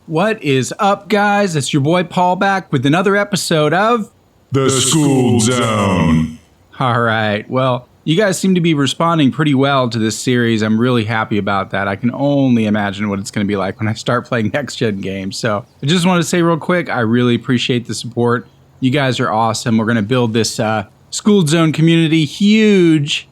What is up, guys? It's your boy Paul back with another episode of The Skooled Zone. All right. Well, you guys seem to be responding pretty well to this series. I'm really happy about that. I can only imagine what it's going to be like when I start playing next-gen games. So I just want to say real quick, I really appreciate the support. You guys are awesome. We're going to build this Skooled Zone community huge,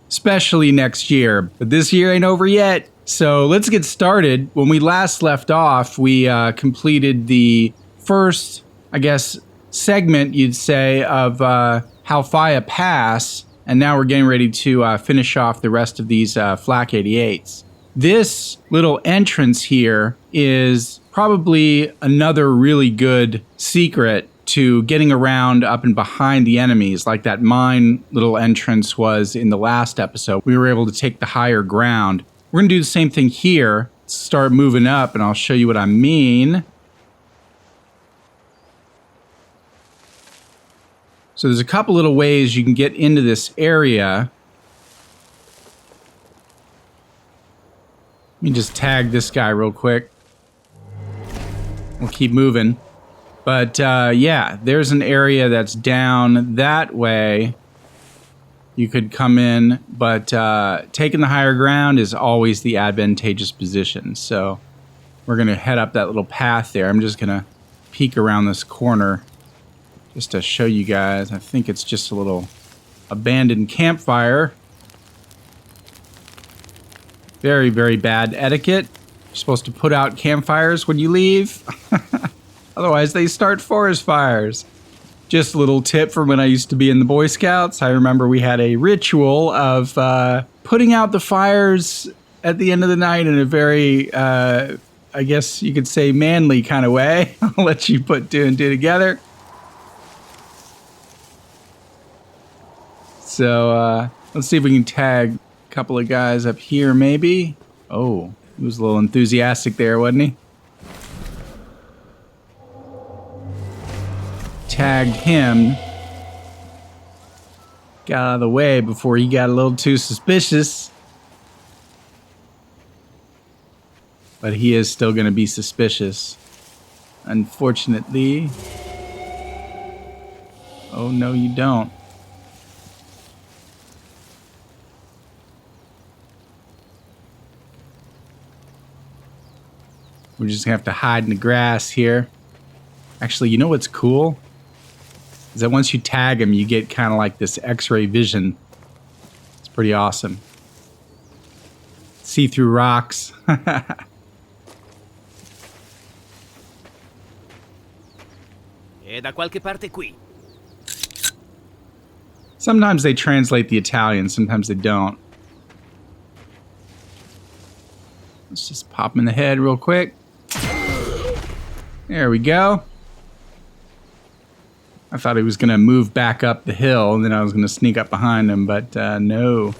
especially next year. But this year ain't over yet. So let's get started. When we last left off, we completed the first, I guess, segment, you'd say, of Halfaya Pass, and now we're getting ready to finish off the rest of these Flak 88s. This little entrance here is probably another really good secret to getting around up and behind the enemies, like that mine little entrance was in the last episode. We were able to take the higher ground. We're going to do the same thing here. Start moving up, and I'll show you what I mean. So there's a couple little ways you can get into this area. Let me just tag this guy real quick. We'll keep moving. But yeah, there's an area that's down that way. You could come in, but taking the higher ground is always the advantageous position. So we're going to head up that little path there. I'm just going to peek around this corner just to show you guys. I think it's just a little abandoned campfire. Very, very bad etiquette. You're supposed to put out campfires when you leave. Otherwise, they start forest fires. Just a little tip from when I used to be in the Boy Scouts. I remember we had a ritual of putting out the fires at the end of the night in a very, I guess you could say, manly kind of way. I'll let you put two and two together. So let's see if we can tag a couple of guys up here, maybe. Oh, he was a little enthusiastic there, wasn't he? Tagged him. Got out of the way before he got a little too suspicious. But he is still going to be suspicious. Unfortunately. Oh, no, you don't. We're just going to have to hide in the grass here. Actually, you know what's cool? Is that once you tag him, you get kind of like this X-ray vision. It's pretty awesome. See through rocks. Da qualche parte qui. Sometimes they translate the Italian, sometimes they don't. Let's just pop him in the head real quick. There we go. I thought he was going to move back up the hill, and then I was going to sneak up behind him, but no.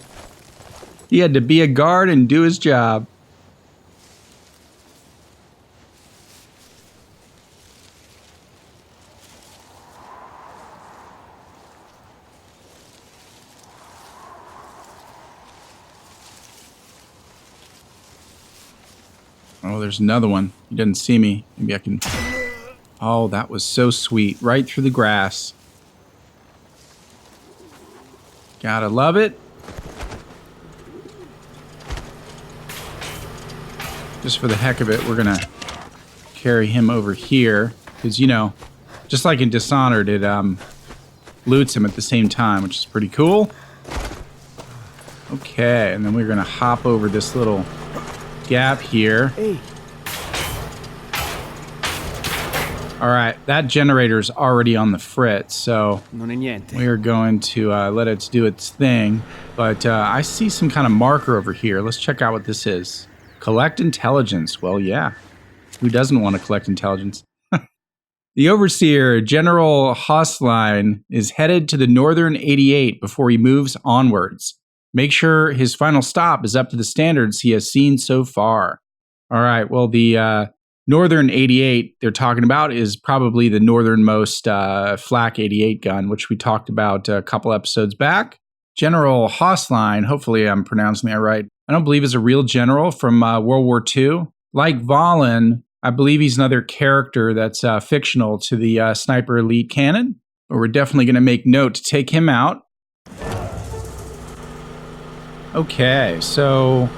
He had to be a guard and do his job. Oh, there's another one. He doesn't see me. Maybe I can... Oh, that was so sweet. Right through the grass. Gotta love it. Just for the heck of it, we're gonna carry him over here. Because, you know, just like in Dishonored, it loots him at the same time, which is pretty cool. Okay, and then we're gonna hop over this little gap here. Hey. All right, that generator's already on the fritz, so Non è niente. we are going to let it do its thing. But I see some kind of marker over here. Let's check out what this is. Collect intelligence. Well, yeah. Who doesn't want to collect intelligence? The Overseer, General Hosline, is headed to the Northern 88 before he moves onwards. Make sure his final stop is up to the standards he has seen so far. All right, well, the Northern 88 they're talking about is probably the northernmost Flak 88 gun, which we talked about a couple episodes back. General Hosline, hopefully I'm pronouncing that right, I don't believe is a real general from World War II. Like Valen, I believe he's another character that's fictional to the Sniper Elite canon. But we're definitely going to make note to take him out. Okay, so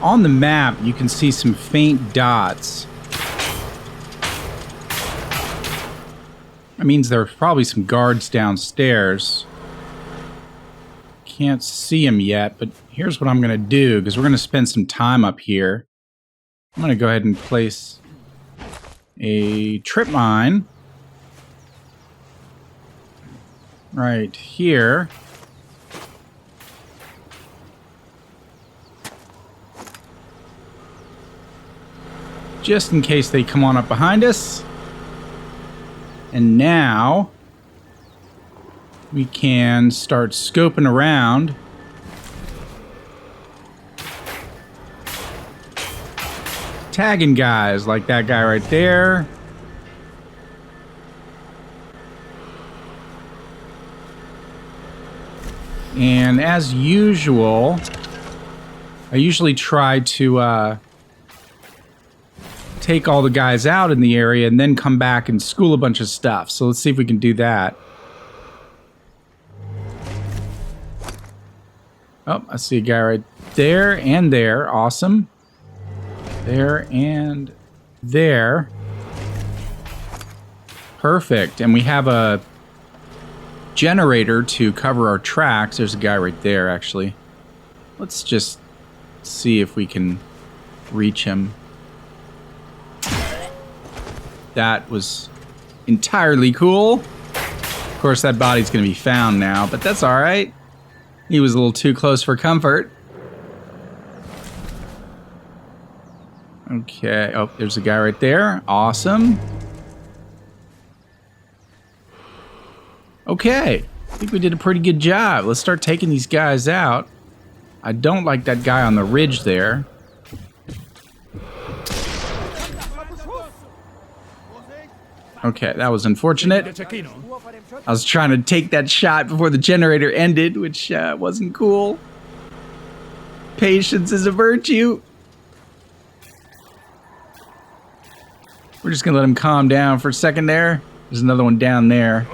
on the map, you can see some faint dots. That means there's probably some guards downstairs. Can't see them yet, but here's what I'm going to do, because we're going to spend some time up here. I'm going to go ahead and place a trip mine right here. Just in case they come on up behind us. And now we can start scoping around. Tagging guys like that guy right there. And as usual, I usually try to take all the guys out in the area and then come back and school a bunch of stuff. So let's see if we can do that. Oh, I see a guy right there and there. Awesome. There and there. Perfect. And we have a generator to cover our tracks. There's a guy right there, actually. Let's just see if we can reach him. That was entirely cool. Of course, that body's going to be found now, but that's all right. He was a little too close for comfort. Okay. Oh, there's a guy right there. Awesome. Okay. I think we did a pretty good job. Let's start taking these guys out. I don't like that guy on the ridge there. Okay, that was unfortunate. I was trying to take that shot before the generator ended, which wasn't cool. Patience is a virtue. We're just gonna let him calm down for a second there. There's another one down there.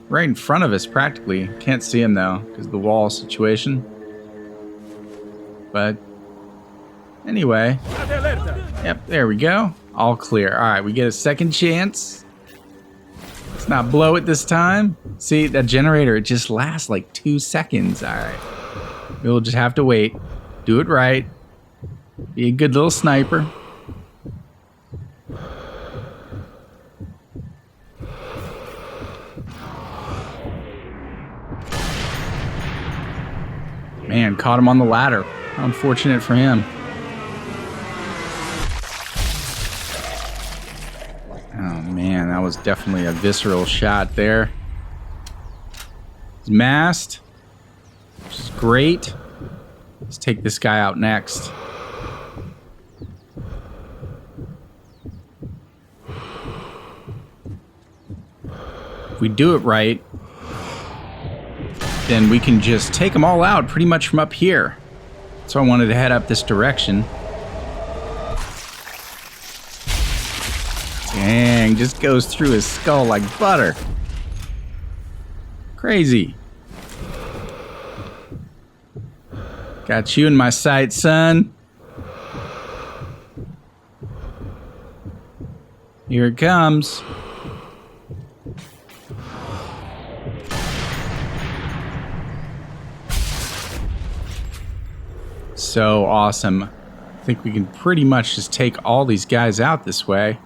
Right in front of us, practically. Can't see him though, because of the wall situation. But anyway. Yep, there we go. All clear. Alright, we get a second chance. Let's not blow it this time. See, that generator, it just lasts like 2 seconds. Alright. We'll just have to wait. Do it right. Be a good little sniper. Man, caught him on the ladder. How unfortunate for him. Oh man, that was definitely a visceral shot there. He's masked, which is great. Let's take this guy out next. If we do it right, then we can just take them all out pretty much from up here. So I wanted to head up this direction. Dang, just goes through his skull like butter. Crazy. Got you in my sight, son. Here it comes. So awesome. I think we can pretty much just take all these guys out this way.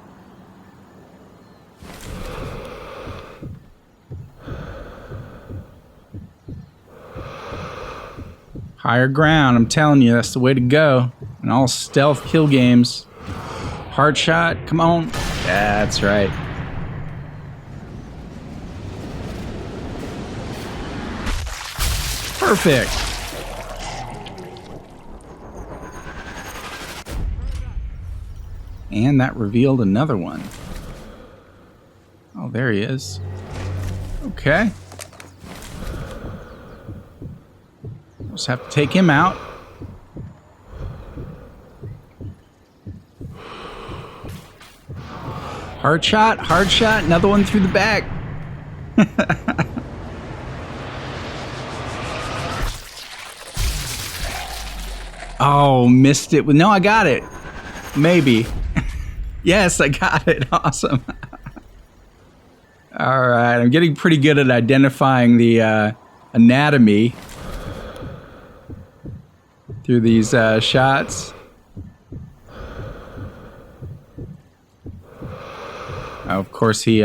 Higher ground, I'm telling you, that's the way to go. In all stealth kill games. Hard shot, come on. That's right. Perfect. And that revealed another one. Oh, there he is. Okay. Just have to take him out. Hard shot, another one through the back. Oh, missed it. No, I got it. Maybe. Yes, I got it. Awesome. All right, I'm getting pretty good at identifying the anatomy through these shots. Oh, of course, he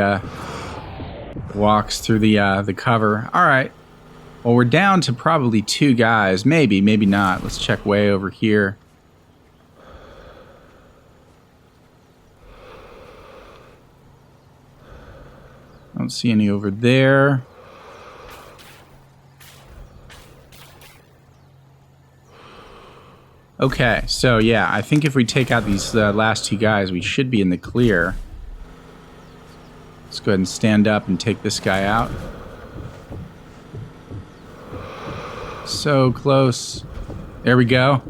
walks through the cover. All right. Well, we're down to probably 2 guys. Maybe, maybe not. Let's check way over here. I don't see any over there. Okay, so yeah, I think if we take out these last 2 guys, we should be in the clear. Let's go ahead and stand up and take this guy out. So close. There we go.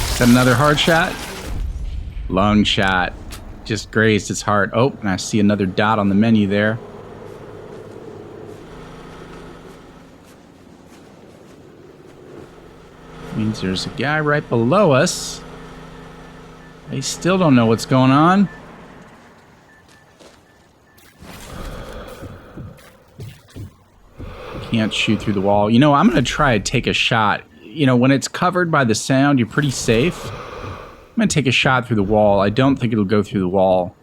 Is that another hard shot? Long shot. Just grazed its heart. Oh, and I see another dot on the menu there. Means there's a guy right below us. They still don't know what's going on. Can't shoot through the wall. You know, I'm going to try to take a shot. You know, when it's covered by the sound, you're pretty safe. I'm going to take a shot through the wall. I don't think it'll go through the wall.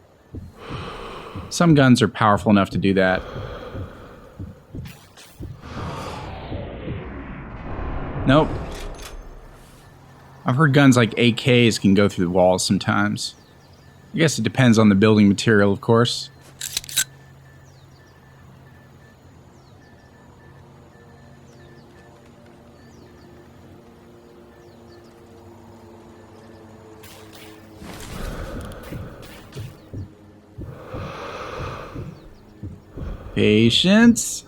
Some guns are powerful enough to do that. Nope. I've heard guns like AKs can go through the walls sometimes. I guess it depends on the building material, of course. Patience.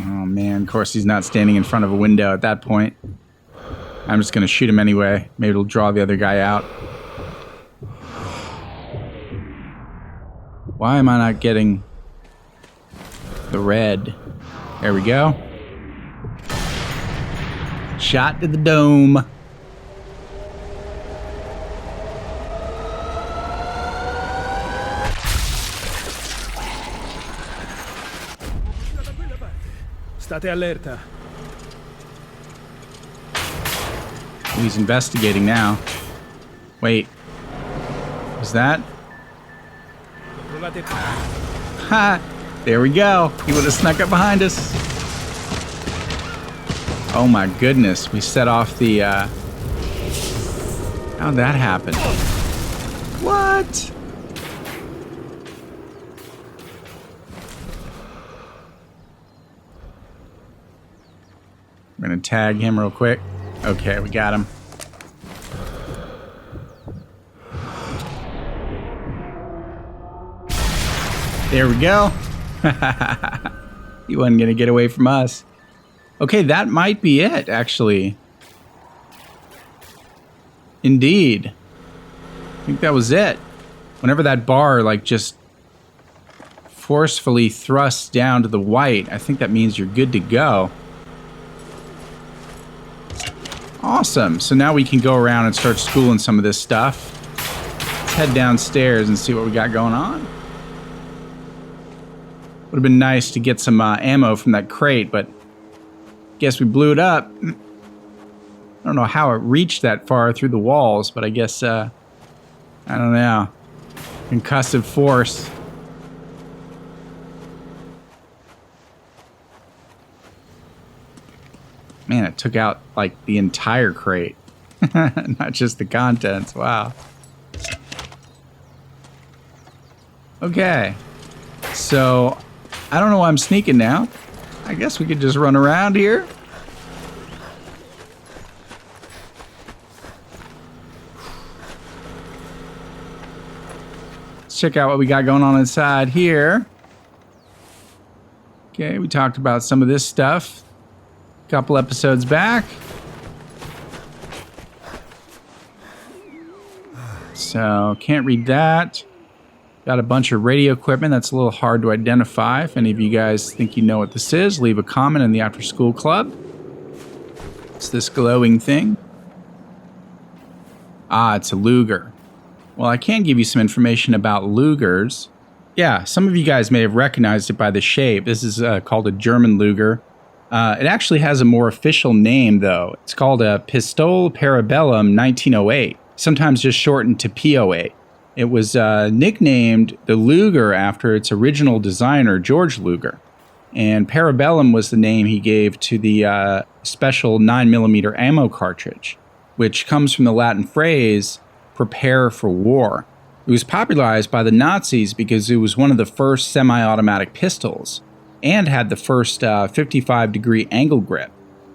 Oh man, of course he's not standing in front of a window at that point. I'm just gonna shoot him anyway. Maybe it'll draw the other guy out. Why am I not getting the red? There we go. Shot to the dome. State allerta. Oh, he's investigating now. Wait. Was that? Ha! There we go. He would have snuck up behind us. Oh my goodness. We set off the, how'd that happen? What? We're gonna tag him real quick. Okay, we got him. There we go. He wasn't gonna get away from us. Okay, that might be it, actually. Indeed. I think that was it. Whenever that bar, like, just forcefully thrusts down to the white, I think that means you're good to go. Awesome. So now we can go around and start schooling some of this stuff. Let's head downstairs and see what we got going on. Would have been nice to get some ammo from that crate, but guess we blew it up. I don't know how it reached that far through the walls, but I guess, I don't know. Concussive force. Man, it took out, like, the entire crate. Not just the contents. Wow. Okay. So, I don't know why I'm sneaking now. I guess we could just run around here. Let's check out what we got going on inside here. Okay, we talked about some of this stuff a couple episodes back. So, can't read that. Got a bunch of radio equipment that's a little hard to identify. If any of you guys think you know what this is, leave a comment in the After Skooled Club. It's this glowing thing. Ah, it's a Luger. Well, I can give you some information about Lugers. Yeah, some of you guys may have recognized it by the shape. This is called a German Luger. It actually has a more official name, though. It's called a Pistole Parabellum 1908, sometimes just shortened to P08. It was nicknamed the Luger after its original designer, George Luger. And Parabellum was the name he gave to the special 9mm ammo cartridge, which comes from the Latin phrase, prepare for war. It was popularized by the Nazis because it was one of the first semi-automatic pistols and had the first 55-degree angle grip.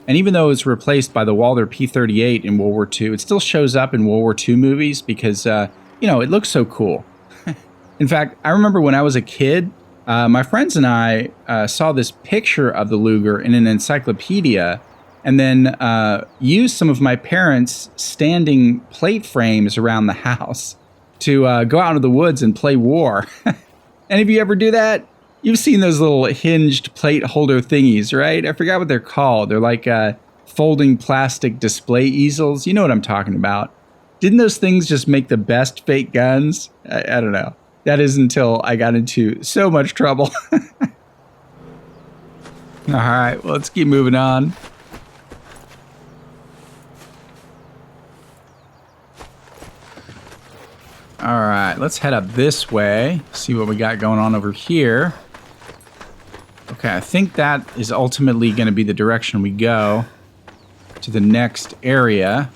And even though it was replaced by the Walther P38 in World War II, it still shows up in World War II movies because, it looks so cool. In fact, I remember when I was a kid, my friends and I saw this picture of the Luger in an encyclopedia and then used some of my parents' standing plate frames around the house to go out into the woods and play war. Any of you ever do that? You've seen those little hinged plate holder thingies, right? I forgot what they're called. They're like folding plastic display easels. You know what I'm talking about. Didn't those things just make the best fake guns? I don't know. That is until I got into so much trouble. All right, well, let's keep moving on. All right, let's head up this way, see what we got going on over here. Okay, I think that is ultimately going to be the direction we go to the next area.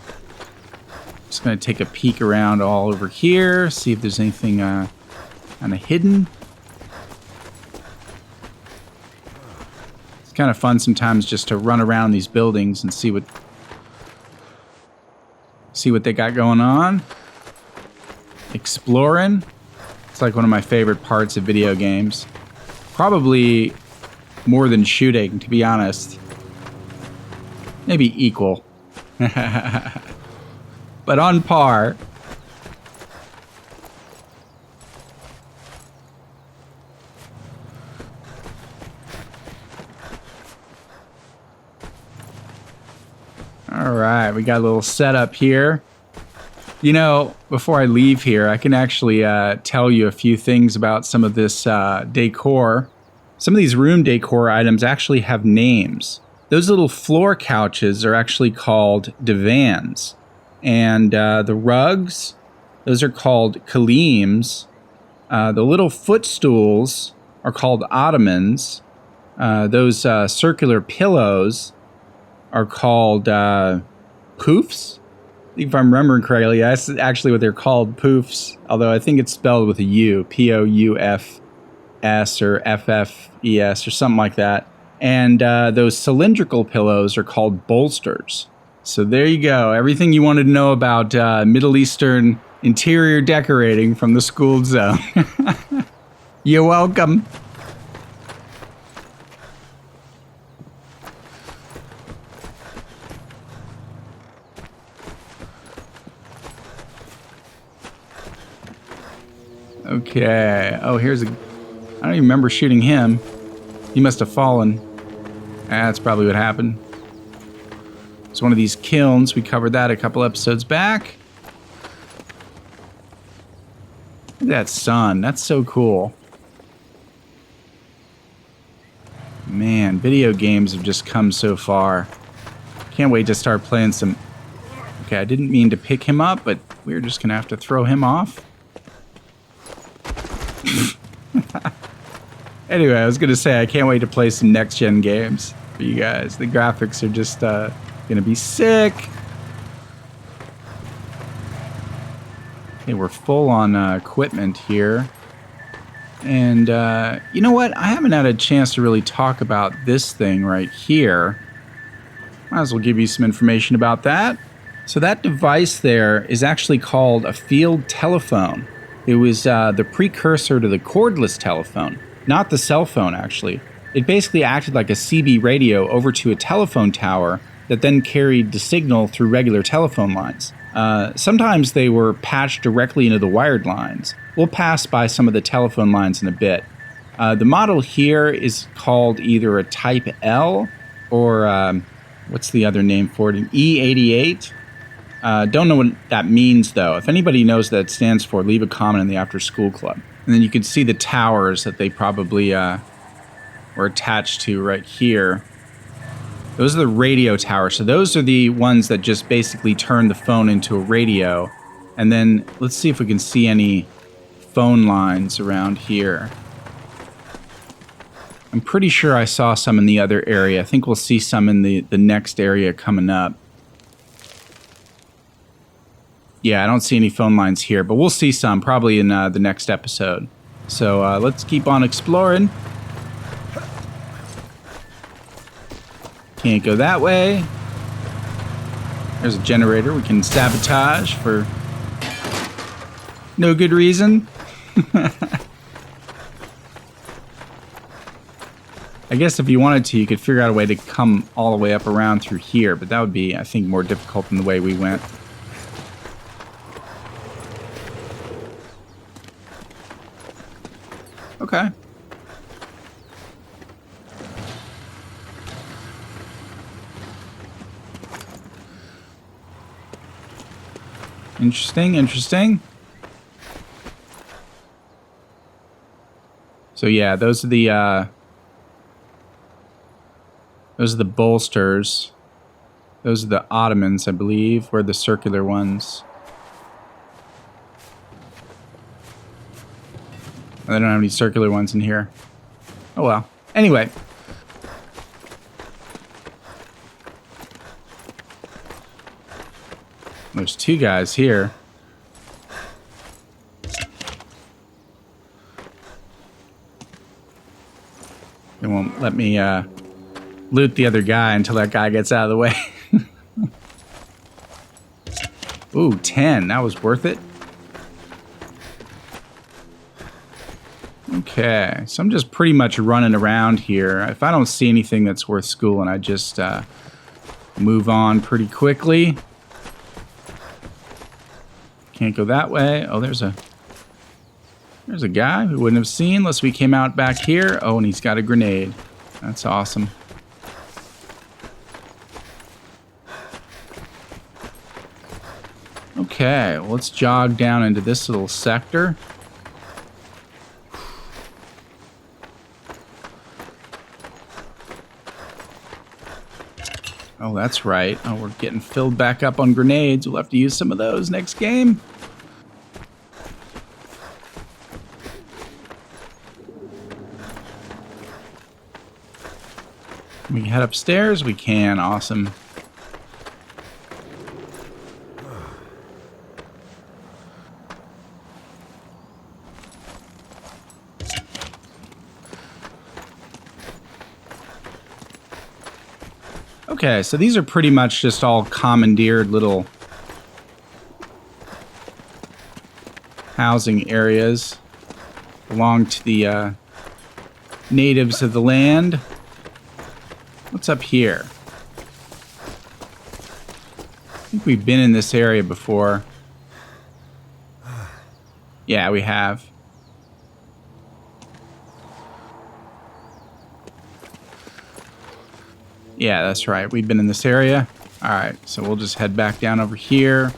Just going to take a peek around all over here, see if there's anything kind of hidden. It's kind of fun sometimes just to run around these buildings and see what they got going on. Exploring. It's like one of my favorite parts of video games. Probably more than shooting, to be honest. Maybe equal. But on par. All right, we got a little setup here. You know, before I leave here, I can actually tell you a few things about some of this decor. Some of these room decor items actually have names. Those little floor couches are actually called divans. And the rugs, those are called kilims. The little footstools are called ottomans. Those circular pillows are called poufs. If I'm remembering correctly, that's actually what they're called, poufs. Although I think it's spelled with a U, P-O-U-F-S or F-F-E-S or something like that. And those cylindrical pillows are called bolsters. So there you go. Everything you wanted to know about Middle Eastern interior decorating from the Skooled Zone. You're welcome. Okay. Oh, here's a... I don't even remember shooting him. He must have fallen. That's probably what happened. It's one of these kilns. We covered that a couple episodes back. Look at that sun. That's so cool. Man, video games have just come so far. Can't wait to start playing some... Okay, I didn't mean to pick him up, but we're just going to have to throw him off. Anyway, I was going to say I can't wait to play some next-gen games for you guys. The graphics are just going to be sick. Okay, we're full on equipment here. And you know what? I haven't had a chance to really talk about this thing right here. Might as well give you some information about that. So that device there is actually called a field telephone. It was the precursor to the cordless telephone, not the cell phone, actually. It basically acted like a CB radio over to a telephone tower that then carried the signal through regular telephone lines. Sometimes they were patched directly into the wired lines. We'll pass by some of the telephone lines in a bit. The model here is called either a Type L or what's the other name for it? An E88? Don't know what that means, though. If anybody knows what that stands for, leave a comment in the After Skooled Club. And then you can see the towers that they probably were attached to right here. Those are the radio towers. So those are the ones that just basically turn the phone into a radio. And then let's see if we can see any phone lines around here. I'm pretty sure I saw some in the other area. I think we'll see some in the next area coming up. Yeah, I don't see any phone lines here, but we'll see some probably in the next episode. So let's keep on exploring. Can't go that way. There's a generator we can sabotage for no good reason. I guess if you wanted to, you could figure out a way to come all the way up around through here, but that would be, I think, more difficult than the way we went. Okay. Interesting, interesting. So yeah, those are the bolsters. Those are the ottomans, I believe, were the circular ones. I don't have any circular ones in here. Oh well. Anyway. There's two guys here. They won't let me loot the other guy until that guy gets out of the way. Ooh, 10. That was worth it. Okay, so I'm just pretty much running around here. If I don't see anything that's worth schooling, I just move on pretty quickly. Can't go that way. Oh, there's a guy we wouldn't have seen unless we came out back here. Oh, and he's got a grenade. That's awesome. Okay, well, let's jog down into this little sector. Oh, that's right. Oh, we're getting filled back up on grenades. We'll have to use some of those next game. Can we head upstairs? We can. Awesome. Okay, so these are pretty much just all commandeered little housing areas. Belong to the natives of the land. What's up here? I think we've been in this area before. Yeah, we have. Yeah, that's right. We've been in this area. All right, so we'll just head back down over here.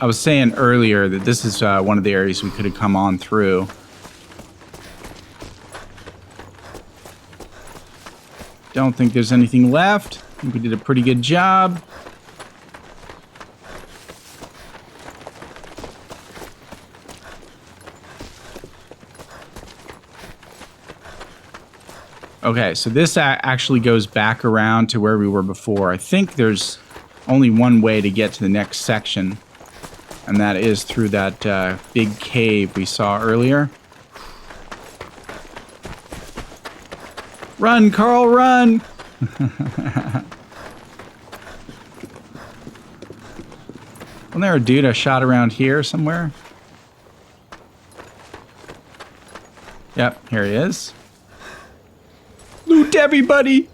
I was saying earlier that this is one of the areas we could have come on through. Don't think there's anything left. I think we did a pretty good job. Okay, so this actually goes back around to where we were before. I think there's only one way to get to the next section. And that is through that big cave we saw earlier. Run, Carl, run! Wasn't there a dude I shot around here somewhere? Yep, here he is. Loot everybody!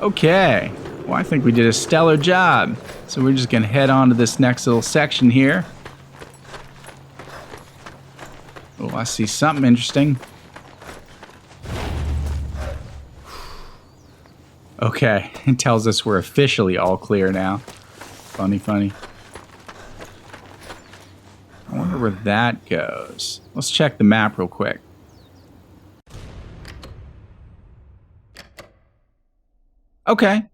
Okay. Well, I think we did a stellar job. So we're just going to head on to this next little section here. Oh, I see something interesting. Okay, it tells us we're officially all clear now. Funny, funny. I wonder where that goes. Let's check the map real quick. Okay. I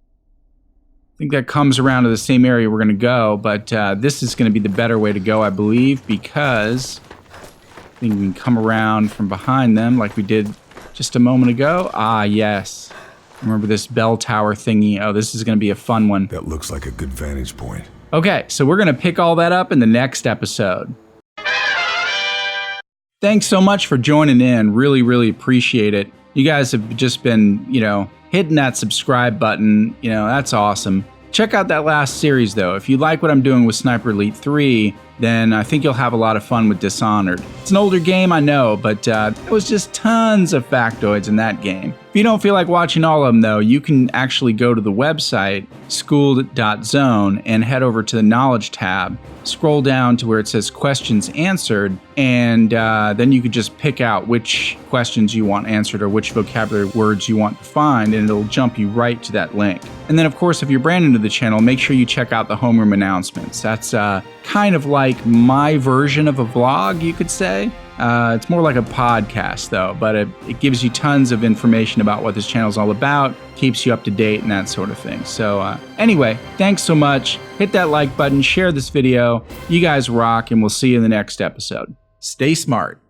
think that comes around to the same area we're going to go, but this is going to be the better way to go, I believe, because I think we can come around from behind them like we did just a moment ago. Ah, yes. Remember this bell tower thingy? Oh, this is going to be a fun one. That looks like a good vantage point. Okay, so we're going to pick all that up in the next episode. Thanks so much for joining in. Really, really appreciate it. You guys have just been, hitting that subscribe button. That's awesome. Check out that last series, though. If you like what I'm doing with Sniper Elite 3, then I think you'll have a lot of fun with Dishonored. It's an older game, I know, but there was just tons of factoids in that game. If you don't feel like watching all of them, though, you can actually go to the website, Skooled.zone, and head over to the Knowledge tab. Scroll down to where it says Questions Answered, and then you could just pick out which questions you want answered or which vocabulary words you want to find, and it'll jump you right to that link. And then, of course, if you're brand new to the channel, make sure you check out the homeroom announcements. That's kind of like my version of a vlog, you could say. It's more like a podcast, though, but it gives you tons of information about what this channel is all about, keeps you up to date and that sort of thing. So anyway, thanks so much. Hit that like button, share this video. You guys rock, and we'll see you in the next episode. Stay smart.